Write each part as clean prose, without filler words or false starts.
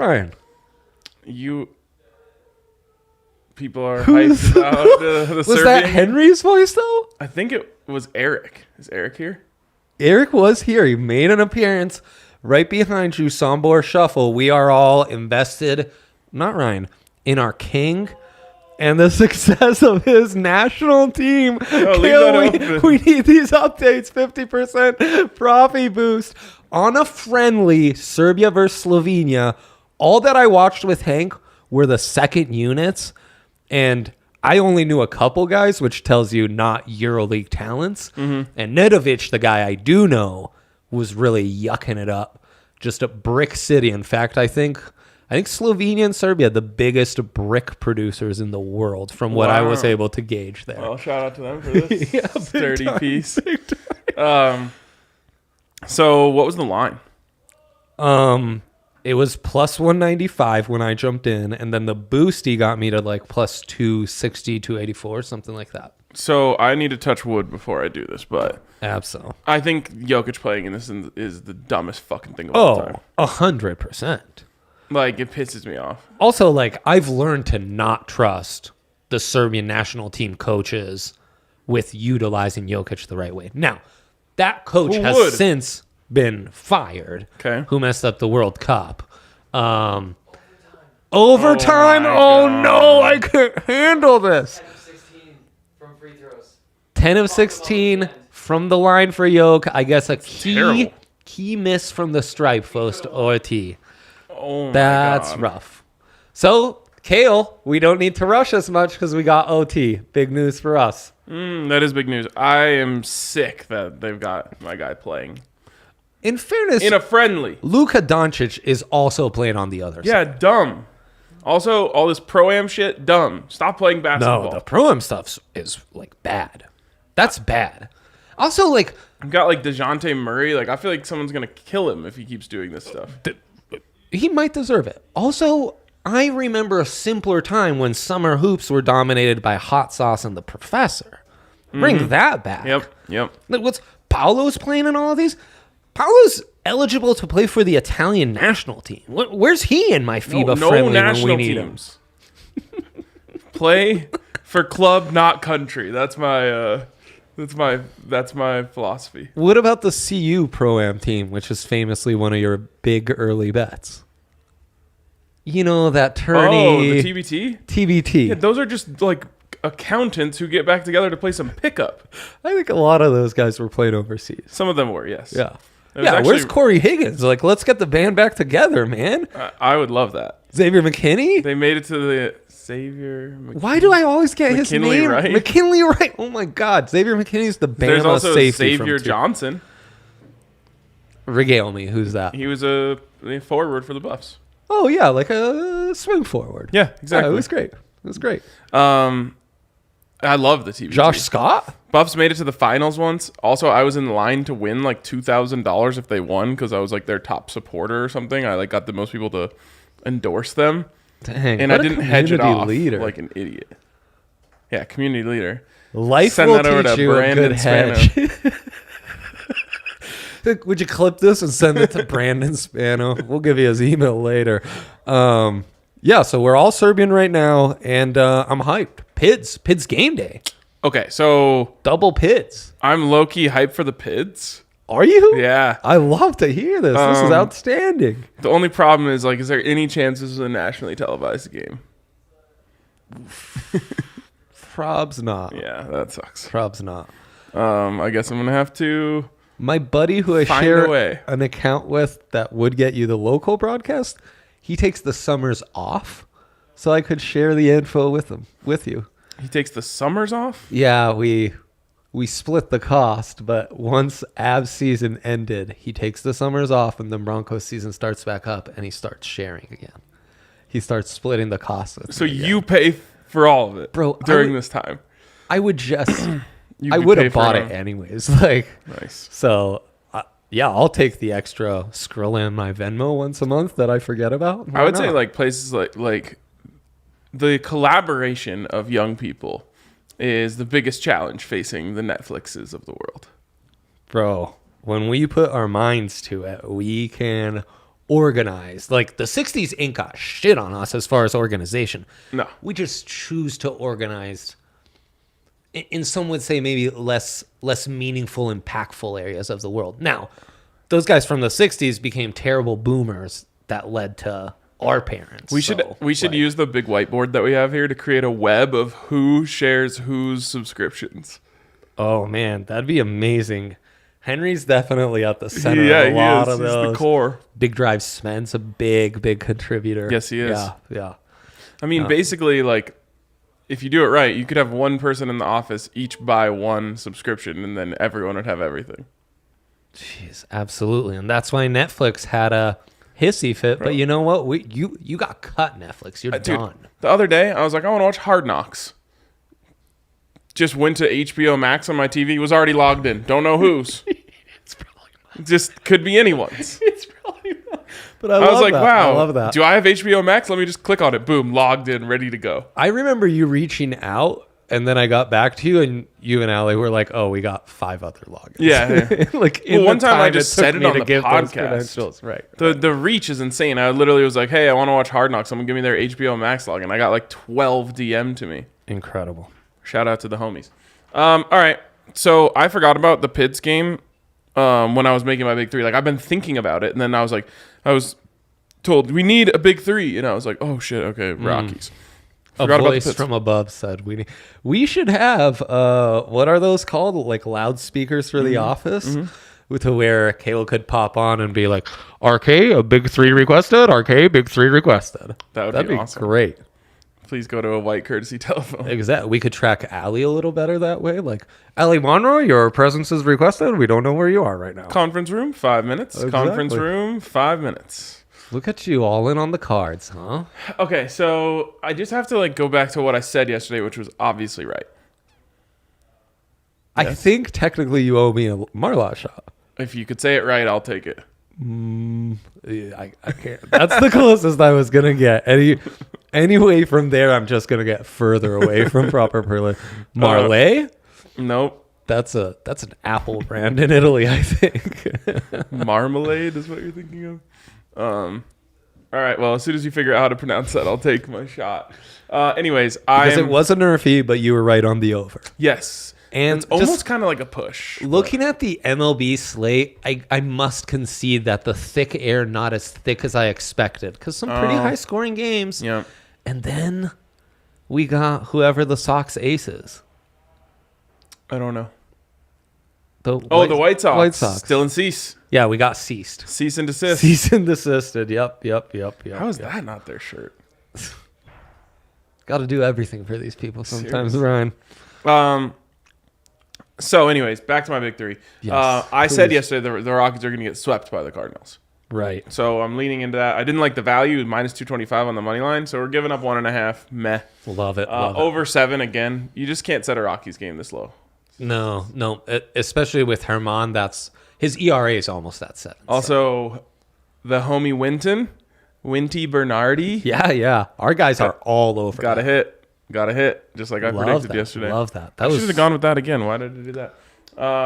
Ryan. People are hyped about the Was Serbian that game. Henry's voice, though? I think it was Eric. Is Eric here? Eric was here. He made an appearance right behind you, Sombor Shuffle. We are all invested, not Ryan, in our king and the success of his national team. leave that open. We need these updates. 50% Profi boost on a friendly Serbia versus Slovenia. All that I watched with Hank were the second units, and I only knew a couple guys, which tells you not EuroLeague talents. Mm-hmm. And Nedovic, the guy I do know, was really yucking it up. Just a brick city. In fact, I think Slovenia and Serbia, the biggest brick producers in the world, from what I was able to gauge there. Well, shout out to them for this sturdy piece. Big time. So what was the line? It was plus 195 when I jumped in, and then the boosty got me to like plus 260, 284, something like that. So I need to touch wood before I do this, but Absolutely. I think Jokic playing in this is the dumbest fucking thing of all time. 100%. Like, it pisses me off. Also, like, I've learned to not trust the Serbian national team coaches with utilizing Jokic the right way. Now, that coach Who has would? since been fired. Okay. Who messed up the World Cup. Overtime? my Oh, God. no, I can't handle this. 10 of 16 from free throws. 10 of 16 from the line for Yoke. I guess a terrible. key miss from the stripe post OT. Oh, my That's God. rough. So, Kale, we don't need to rush as much because we got OT. Big news for us. That is big news. I am sick that they've got my guy playing. In fairness, In a friendly. Luka Doncic is also playing on the other side. Yeah, dumb. Also, all this pro-am shit, dumb. Stop playing basketball. No, the pro-am stuff is, like, bad. That's bad. Also, like, I've got, like, DeJounte Murray. Like, I feel like someone's going to kill him if he keeps doing this stuff. he might deserve it. Also, I remember a simpler time when summer hoops were dominated by Hot Sauce and the Professor. Bring that back. Yep. Like, what's Paolo's playing in all of these? Paolo's eligible to play for the Italian national team. Where's he in my FIBA No friendly when we national need him? teams. Play for club, not country. That's my philosophy. What about the CU Pro-Am team, which is famously one of your big early bets? You know, that tourney. Oh, the TBT? TBT. Yeah, those are just like accountants who get back together to play some pickup. I think a lot of those guys were playing overseas. Some of them were, yes. Yeah. It was Yeah, actually- where's Corey Higgins? Like, let's get the band back together, man. I would love that. Xavier McKinney? They made it to the Xavier. Why do I always get his McKinley name? Wright? McKinley Wright. Oh, my God. Xavier McKinney's the There's Bama also safety Xavier from Johnson. Regale me. Who's that? He was a forward for the Buffs. Oh, yeah, like a swing forward. Yeah, exactly. Yeah, it was great. It was great. I love the TBT. Josh Scott? Buffs made it to the finals once. Also, I was in line to win like $2,000 if they won because I was like their top supporter or something. I like got the most people to endorse them, Dang, and I what a didn't hedge it community off leader. like an idiot. Yeah, community leader. Life Send will that over teach to you a Brandon good hedge. Would you clip this and send it to Brandon Spano? We'll give you his email later. Yeah, so we're all Serbian right now, and I'm hyped. Pids game day. Okay, so Double Pids. I'm low key hyped for the Pids. Are you? Yeah. I love to hear this. This is Um, outstanding. The only problem is like, is there any chance this is a nationally televised game? Probs not. Yeah, that sucks. Probs not. I guess I'm gonna have to. My buddy who I Find a share way. an account with that would get you the local broadcast, he takes the summers off, so I could share the info with you. He takes the summers off. Yeah, we split the cost, but once Avs season ended, he takes the summers off, and then Broncos season starts back up, and he starts sharing again. He starts splitting the cost with So me again. you pay for all of it, Bro, during this time. I would just, You I could would pay have for bought it it on- anyways. Like, Nice. so yeah, I'll take the extra Skrilla in my Venmo once a month that I forget about. I Why would say not? like places like the collaboration of young people is the biggest challenge facing the Netflixes of the world. Bro, when we put our minds to it, we can organized. Like the 60s ain't got shit on us as far as organization. No. We just choose to organize in some would say maybe less meaningful, impactful areas of the world. Now, those guys from the 60s became terrible boomers that led to our parents. We should use the big whiteboard that we have here to create a web of who shares whose subscriptions. Oh man, that'd be amazing. Henry's definitely at the center Yeah, of a lot he of is. He's those. the core. Big Drive Sven's a big contributor. Yes, he is. Yeah. I mean, basically, like, if you do it right, you could have one person in the office each buy one subscription, and then everyone would have everything. Jeez, absolutely. And that's why Netflix had a hissy fit. But you know what? You got cut, Netflix. You're Dude, done. the other day, I was like, I want to watch Hard Knocks. Just went to HBO Max on my TV. Was already logged in. Don't know whose. It's probably not. Just could be anyone's. It's probably not. But I was like, that. wow. I love that. Do I have HBO Max? Let me just click on it. Boom, logged in, ready to go. I remember you reaching out, and then I got back to you, and you and Allie were like, "Oh, we got 5 other logins." Yeah. like Well, one the time I it just took said it me on to the give those podcast. credentials. Right. The reach is insane. I literally was like, hey, I want to watch Hard Knocks. Someone give me their HBO Max login. I got like 12 DM to me. Incredible. Shout out to the homies. All right. So I forgot about the Pids game when I was making my big three. Like, I've been thinking about it. And then I was told, we need a big three. And I was like, oh, shit. Okay, Rockies. A Forgot about the voice Pids. from above said, "We should have what are those called? Like loudspeakers for the office, to where Kayla could pop on and be like, RK, a big 3 requested. RK, big 3 requested. That'd be awesome. Great. Please go to a white courtesy telephone. Exactly. We could track Allie a little better that way. Like, Allie Monroe, your presence is requested. We don't know where you are right now. Conference room, 5 minutes. Exactly. Conference room, 5 minutes. Look at you, all in on the cards, huh? Okay, so I just have to like go back to what I said yesterday, which was obviously right. I think technically you owe me a Marlot shot. If you could say it right, I'll take it. Yeah, I can't. That's the closest I was gonna get. Anyway, from there, I'm just gonna get further away from proper Perla. Marley? Nope. That's an Apple brand in Italy, I think. Marmalade is what you're thinking of. All right. Well, as soon as you figure out how to pronounce that, I'll take my shot. Anyways, Because it was a nerfy, but you were right on the over. yes, And it's almost just kind of like a push. looking at the MLB slate, I must concede that the thick air not as thick as I expected. Because some pretty high scoring games. Yeah. And then we got whoever the Sox ace is. I don't know. The White Sox. White Sox. Still in cease. Yeah, we got ceased. Cease and desist. Cease and desisted. Yep. How is that not their shirt? Got to do everything for these people sometimes, Ryan. So, anyways, back to my big three. Yes, I said please. yesterday the Rockies are going to get swept by the Cardinals. Right. So I'm leaning into that. I didn't like the value, minus 225 on the money line. So we're giving up 1.5. Meh. Love it. Love it. Over 7 again. You just can't set a Rockies game this low. No. Especially with Herman, his ERA is almost at 7. Also, the homie Winty Bernardi. Yeah. Our guys are all over. Got a hit. Just like I predicted that. yesterday. Love that. I should have gone with that again. Why did I do that?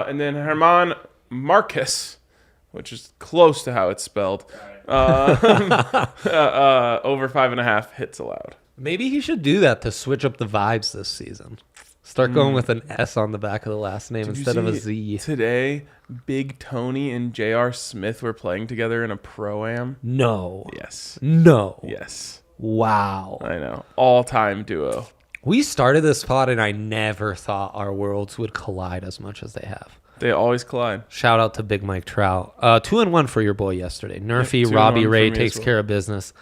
And then Herman Marcus, which is close to how it's spelled. Over 5.5 hits allowed. Maybe he should do that to switch up the vibes this season. Start going with an S on the back of the last name instead of a Z. Today, Big Tony and J.R. Smith were playing together in a pro-am. No. Yes. Yes. Wow. I know. All-time duo. We started this pod and I never thought our worlds would collide as much as they have. They always collide. Shout out to Big Mike Trout. 2-1 for your boy yesterday. Nerfy, 2-1 Robbie for Ray me takes as well. care of business.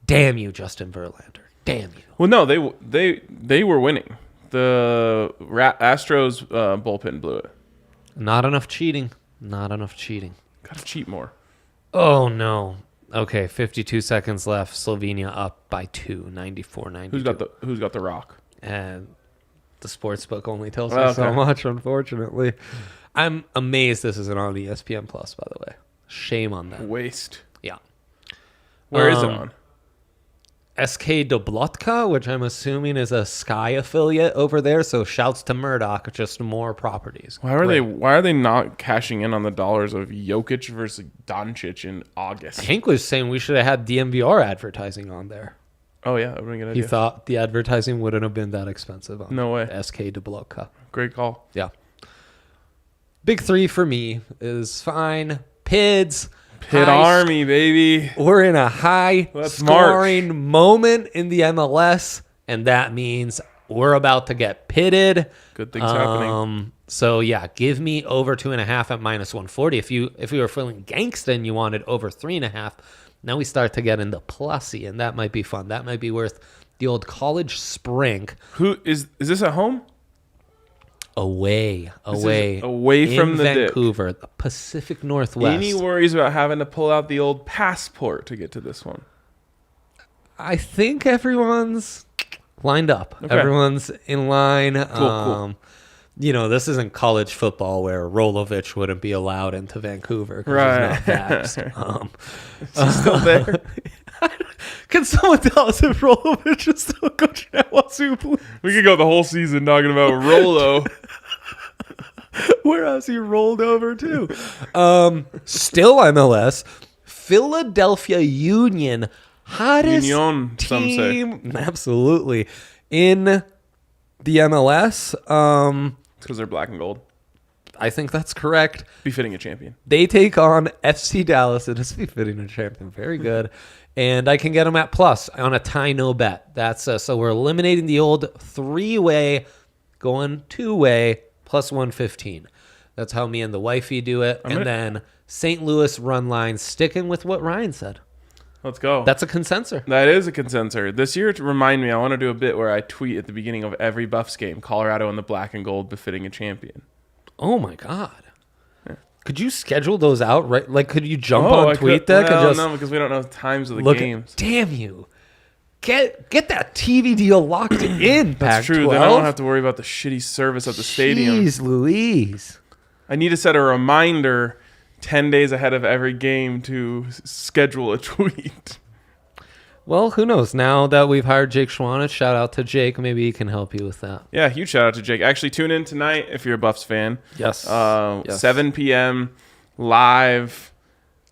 Damn you, Justin Verlander. Damn you. Well, no, they were winning. The Astros bullpen blew it. Not enough cheating. Gotta cheat more. Oh, no. Okay, 52 seconds left. Slovenia up by 2, 94-92. Who's got the rock? And the sports book only tells me so Okay. much, unfortunately. I'm amazed this isn't on ESPN Plus, by the way. Shame on that. Waste. Yeah. Where is it on? SK Doblotka, which I'm assuming is a Sky affiliate over there. So shouts to Murdoch, just more properties. Why are they not cashing in on the dollars of Jokic versus Doncic in August? Hank was saying we should have had DMVR advertising on there. Oh yeah, that would be a good He idea. thought the advertising wouldn't have been that expensive on No way. SK Doblotka. Great call. Yeah. Big 3 for me is fine. PIDs. Pit Army, baby. We're in a high Let's scoring moment in the MLS, and that means we're about to get pitted. Good things happening. So yeah, give me over 2.5 at -140. If you were feeling gangsta and you wanted over 3.5, now we start to get into plussy, and that might be fun. That might be worth the old college spring. Who is this at home? Away away from in the dick. Vancouver, the Pacific Northwest. Any worries about having to pull out the old passport to get to this one? I think everyone's lined up. Okay. Everyone's in line. Cool. You know, this isn't college football where Rolovich wouldn't be allowed into Vancouver because Right. he's not vaxxed. Is he still there? Can someone tell us if Rolovich is still coaching at Wazoo, please? We could go the whole season talking about Rolo. Where has he rolled over to? Still MLS. Philadelphia Union, hottest Union, some say. team, absolutely, in the MLS. It's because they're black and gold. I think that's correct. Befitting a champion. They take on FC Dallas. It is befitting a champion. Very good. And I can get them at plus on a tie no bet. That's so we're eliminating the old 3-way, going 2-way plus 115. That's how me and the wifey do it. And then St. Louis run line, sticking with what Ryan said. Let's go. That's a consensor. That is a consensor. This year, to remind me, I want to do a bit where I tweet at the beginning of every Buffs game, Colorado in the black and gold befitting a champion. Oh my God. Could you schedule those out right? Like, could you jump I on could- TweetDeck well, and just no, because we don't know the times of the look? games. Damn you! Get that TV deal locked in. That's true. Pac-12. Then I don't have to worry about the shitty service at the stadium. Jeez Louise. I need to set a reminder 10 days ahead of every game to schedule a tweet. Well, who knows? Now that we've hired Jake Schwanitz, shout out to Jake. Maybe he can help you with that. Yeah, huge shout out to Jake. Actually, tune in tonight if you're a Buffs fan. Yes. Yes. 7 p.m. live.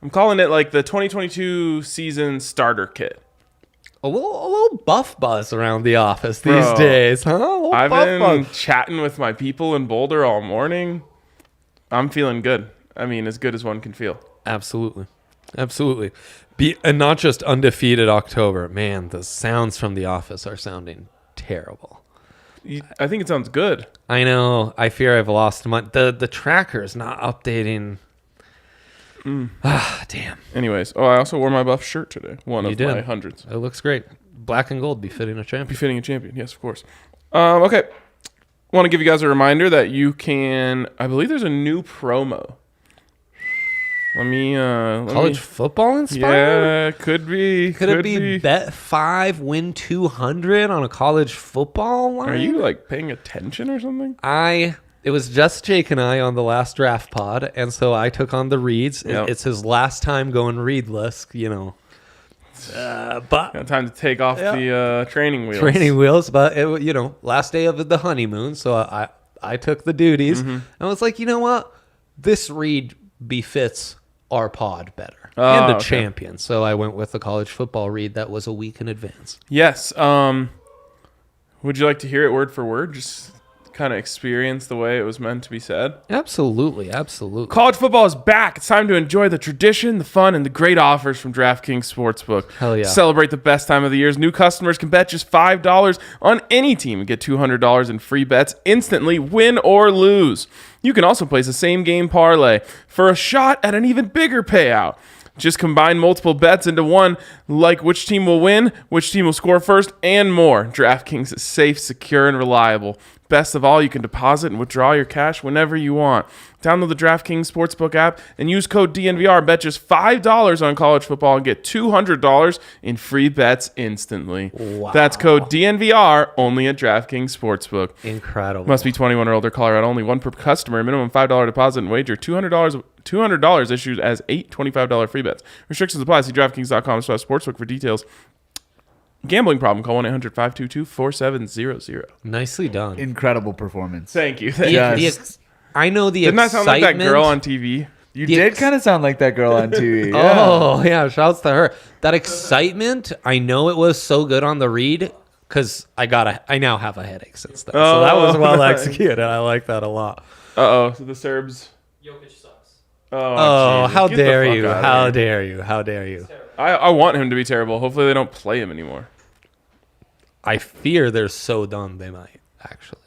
I'm calling it like the 2022 season starter kit. A little buff buzz around the office these Bro, days, huh? A little I've buff been buzz. chatting with my people in Boulder all morning. I'm feeling good. I mean, as good as one can feel. Absolutely. And not just undefeated October. Man, the sounds from the office are sounding terrible. I think it sounds good. I know. I fear I've lost my the tracker's not updating. Ah, damn. Anyways, I also wore my Buff shirt today. One You of did. my hundreds. It looks great. Black and gold befitting a champion. Befitting a champion, yes, of course. Okay. Want to give you guys a reminder that you can, I believe there's a new promo. Let me College football inspired? Yeah, could be. Could it be bet 5, win 200 on a college football line? Are you like paying attention or something? It was just Jake and I on the last draft pod, and so I took on the reads. Yep. It's his last time going readless, you know. But Got time to take off the training wheels. training wheels, but it, you know, last day of the honeymoon, so I took the duties. And I was like, you know what? This read befits our pod better. And the okay. champion. So I went with the college football read that was a week in advance. Yes. Would you like to hear it word for word? Just kind of experience the way it was meant to be said. Absolutely. College football is back. It's time to enjoy the tradition, the fun, and the great offers from DraftKings Sportsbook. Hell yeah. Celebrate the best time of the year. New customers can bet just $5 on any team and get $200 in free bets instantly, win or lose. You can also place a same-game parlay for a shot at an even bigger payout. Just combine multiple bets into one, like which team will win, which team will score first, and more. DraftKings is safe, secure, and reliable. Best of all, you can deposit and withdraw your cash whenever you want. Download the DraftKings Sportsbook app and use code DNVR. Bet just $5 on college football and get $200 in free bets instantly. Wow. That's code DNVR only at DraftKings Sportsbook. Incredible. Must be 21 or older, Colorado only. One per customer. Minimum $5 deposit and wager. $200 issued as $8 $25 free bets. Restrictions apply. See DraftKings.com/sportsbook for details. Gambling problem, call 1-800-522-4700. Nicely done. Incredible performance. Thank you. The- Yes. the ex- I know the Didn't that excitement. sound like that girl on TV? You The did ex- kind of sound like that girl on TV. Yeah. Oh yeah, shouts to her. That excitement. I know it was so good on the read because I now have a headache since then. So that was well executed. I like that a lot. Uh-oh. So the Serbs... Jokic sucks. Oh, Jesus. how Get the dare fuck you? outta How here. dare you? How dare you? Terrible. I want him to be terrible. Hopefully they don't play him anymore. I fear they're so done they might actually.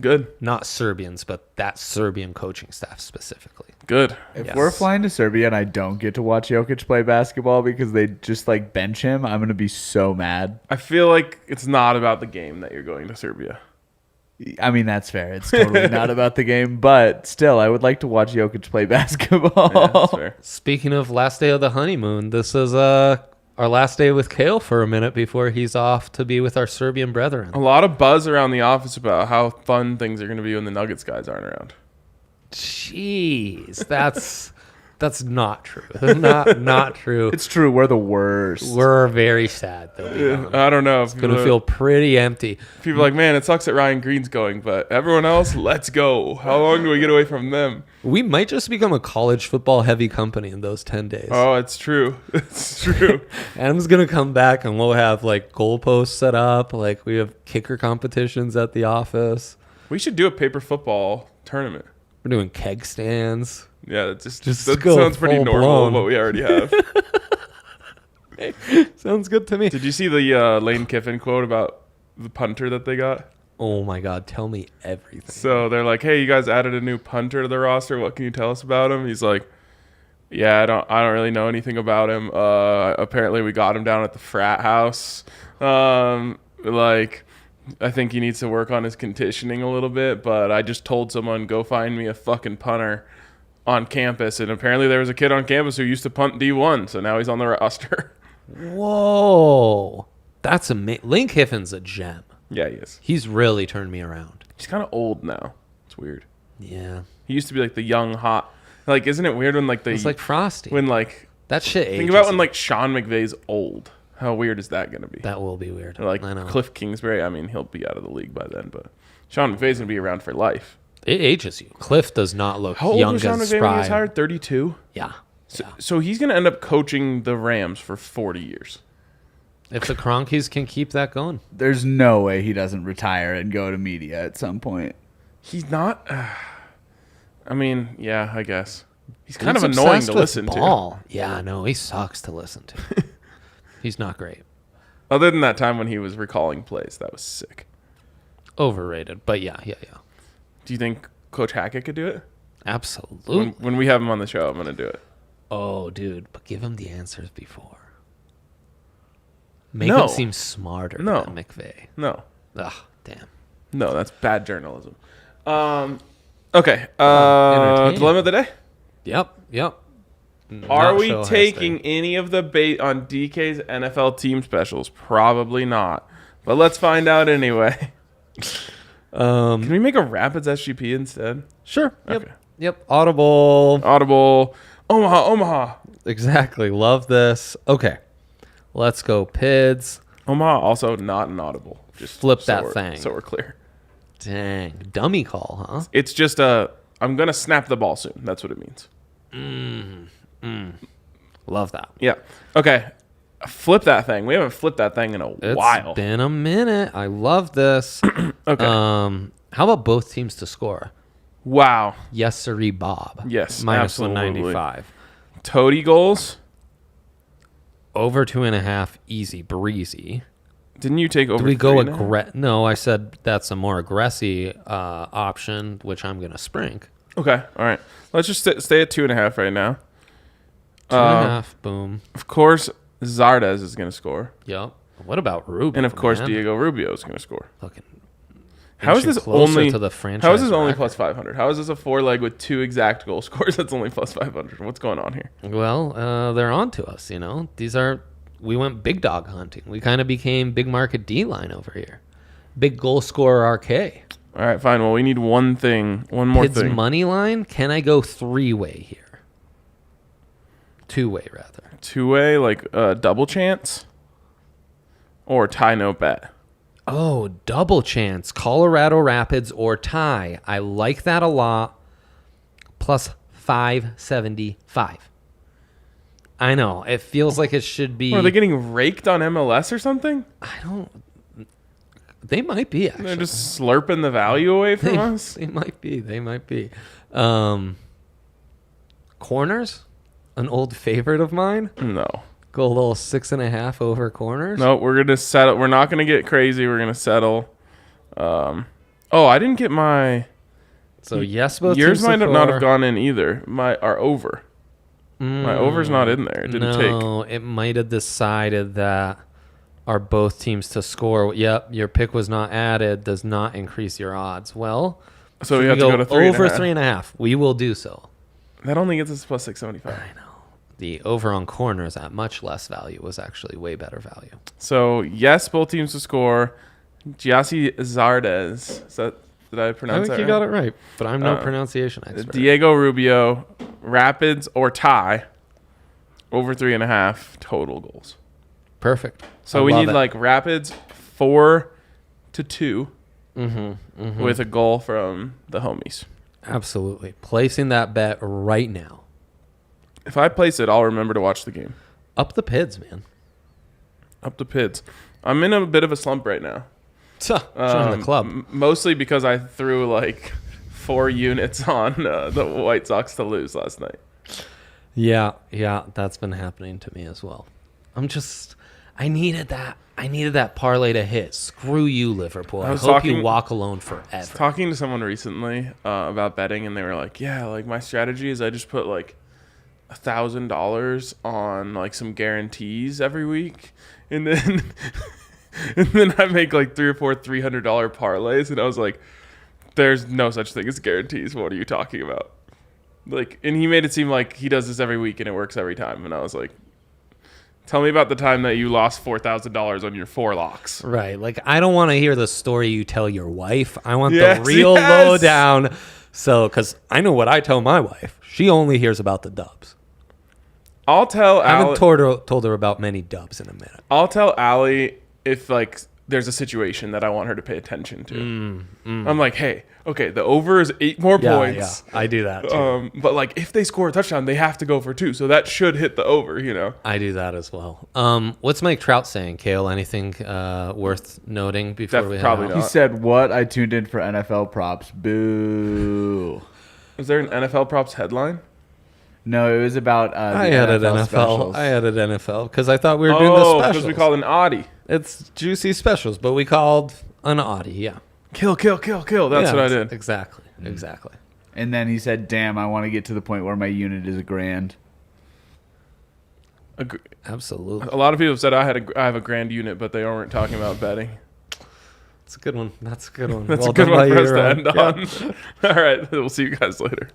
Good. Not Serbians, but that Serbian coaching staff specifically. Good. If Yes. we're flying to Serbia and I don't get to watch Jokic play basketball because they just like bench him, I'm gonna be so mad. I feel like it's not about the game that you're going to Serbia. I mean, that's fair. It's totally not about the game, but still, I would like to watch Jokic play basketball. Yeah, that's fair. Speaking of last day of the honeymoon, this is our last day with Kale for a minute before he's off to be with our Serbian brethren. A lot of buzz around the office about how fun things are going to be when the Nuggets guys aren't around. Jeez, that's not true. Not true. It's true. We're the worst. We're very sad they'll be gone. I don't know. It's gonna feel pretty empty. People are like, man, it sucks that Ryan Green's going, but everyone else, let's go. How long do we get away from them? We might just become a college football heavy company in those 10 days. Oh, it's true. It's true. Adam's gonna come back and we'll have like goalposts set up, like we have kicker competitions at the office. We should do a paper football tournament. We're doing keg stands. Yeah, that Just that go sounds pretty full normal, blown. what we already have. Sounds good to me. Did you see the Lane Kiffin quote about the punter that they got? Oh my god, tell me everything. So they're like, "Hey, you guys added a new punter to the roster. What can you tell us about him?" He's like, "Yeah, I don't really know anything about him. Apparently, we got him down at the frat house. Like, I think he needs to work on his conditioning a little bit. But I just told someone, go find me a fucking punter on campus, and apparently there was a kid on campus who used to punt D1, so now he's on the roster." Whoa. That's amazing. Lane Kiffin's a gem. Yeah, he is. He's really turned me around. He's kind of old now. It's weird. Yeah. He used to be like the young hot. Like, isn't it weird when like It's like Frosty. when like that shit think ages about when you. like Sean McVay's old. How weird is that gonna be? That will be weird. Or like I know. Cliff Kingsbury. I mean, he'll be out of the league by then, but Sean McVay's gonna be around for life. It ages you. Cliff does not look How old young was Sean as McVay when he was spry. hired? 32. Yeah. So he's gonna end up coaching the Rams for 40 years. If the Cronkies can keep that going. There's no way he doesn't retire and go to media at some point. He's not. I mean, yeah, I guess he's kind He's of annoying obsessed to with listen to. ball. Yeah, no, he sucks to listen to. He's not great. Other than that time when he was recalling plays, that was sick. Overrated. But yeah. Do you think Coach Hackett could do it? Absolutely. When we have him on the show, I'm gonna do it. Oh, dude, but give him the answers before. Make No. him seem smarter No. than McVay. No, Ugh, damn. no, that's bad journalism. Okay. entertaining. Dilemma of the day. Yep. Are Not we so taking hasty. any of the bait on DK's NFL team specials? Probably not. But let's find out anyway. Can we make a Rapids SGP instead? Sure. Okay. Yep. Audible. Audible. Omaha. Exactly. Love this. Okay. Let's go, Pids. Omaha also not an audible. Just Flip so that we're- thing. So we're clear. Dang. Dummy call, huh? It's just I'm gonna snap the ball soon. That's what it means. Love that. Yeah. Okay. Flip that thing. We haven't flipped that thing in a It's while. been a minute. I love this. Okay. How about both teams to score? Wow. Yes, sirree, Bob. Yes, Minus absolutely. 195. Toady goals. Over 2.5, easy breezy. Didn't you take over? Do we go 3.5? No, I said that's a more aggressive option, which I'm gonna sprink. Okay. All right. Let's just stay at 2.5 right now. 2.5, boom. Of course, Zardes is going to score, Yep. What about Rubio? and of course, man? Diego Rubio is going to score. Fucking How is inching this closer only to the franchise? How is this only record. plus 500? How is this a 4-leg with 2 exact goal scores? That's only plus 500. What's going on here? Well, they're on to us. You know, we went big dog hunting. We kind of became big market D line over here. Big goal scorer RK. All right, fine. Well, we need one more Pids thing. money line. Can I go 3-way here? 2-way rather. 2-way, like double chance. or tie no bet. Oh, double chance. Colorado Rapids or tie. I like that a lot. Plus 575. I know. It feels like it should be. Are they getting raked on MLS or something? I don't. They might be, actually. They're just slurping the value away from us? They might be. They might be. Corners? An old favorite of mine. No. Go a little 6.5 over corners. No, we're gonna settle. We're not gonna get crazy. We're gonna settle. Oh, I didn't get my. So yes, both Yours teams might to not have score. gone in either. Our over. My over's not in there. It didn't take. No, it might have decided that are both teams to score. Yep, your pick was not added. Does not increase your odds. Well, So should we have to go to 3.5. over 3.5. We will do so. That only gets us plus 675. I know. The over on corners at much less value was actually way better value. So yes, both teams to score. Giassi Zardes. Did I I pronounce think that you got it right, but I'm no pronunciation expert. Diego Rubio, Rapids or tie. Over 3.5 total goals. Perfect. So I we love need it. like Rapids 4-2 Mm-hmm. with a goal from the homies. Absolutely. Placing that bet right now. If I place it, I'll remember to watch the game. Up the Pids, man. Up the Pids. I'm in a bit of a slump right now. Join the club. Mostly because I threw like 4 units on the White Sox to lose last night. Yeah, that's been happening to me as well. I needed that parlay to hit. Screw you, Liverpool. I was hope you talking- walk alone I was forever. talking to someone recently about betting, and they were like, "Yeah, like my strategy is I just put like $1,000 on like some guarantees every week, and then and then I make like 3 or 4 $300 parlays." And I was like, "There's no such thing as guarantees. What are you talking about?" Like, and he made it seem like he does this every week and it works every time. And I was like, "Tell me about the time that you lost $4,000 on your 4 locks." Right. Like, I don't want to hear the story you tell your wife. I want Yes, the real yes. lowdown. So, because I know what I tell my wife. She only hears about the dubs. I'll tell I haven't Allie. told her about many dubs in a minute. I'll tell Allie if like there's a situation that I want her to pay attention to. I'm like, "Hey, okay, the over is 8 more points. I do that too. But like if they score a touchdown, they have to go for 2. So that should hit the over, you know." I do that as well. What's Mike Trout saying, Kale? Anything worth noting before we head probably out? not. He said, "What? I tuned in for NFL props. Boo." Is there an NFL props headline? No, it was about the I added NFL. specials. I added NFL because I thought we were doing the Oh, specials. because we call it an Audi. It's juicy specials, but we called an Audi. Yeah, Kill, kill, kill, kill. That's Yeah, what I did. Exactly. Exactly. And then he said, "Damn, I want to get to the point where my unit is $1,000." Absolutely. A lot of people have said I have a grand unit, but they weren't talking about betting. That's a good one. That's a good one. That's Well a good done one by for us your, to end yeah. on. All right, we'll see you guys later.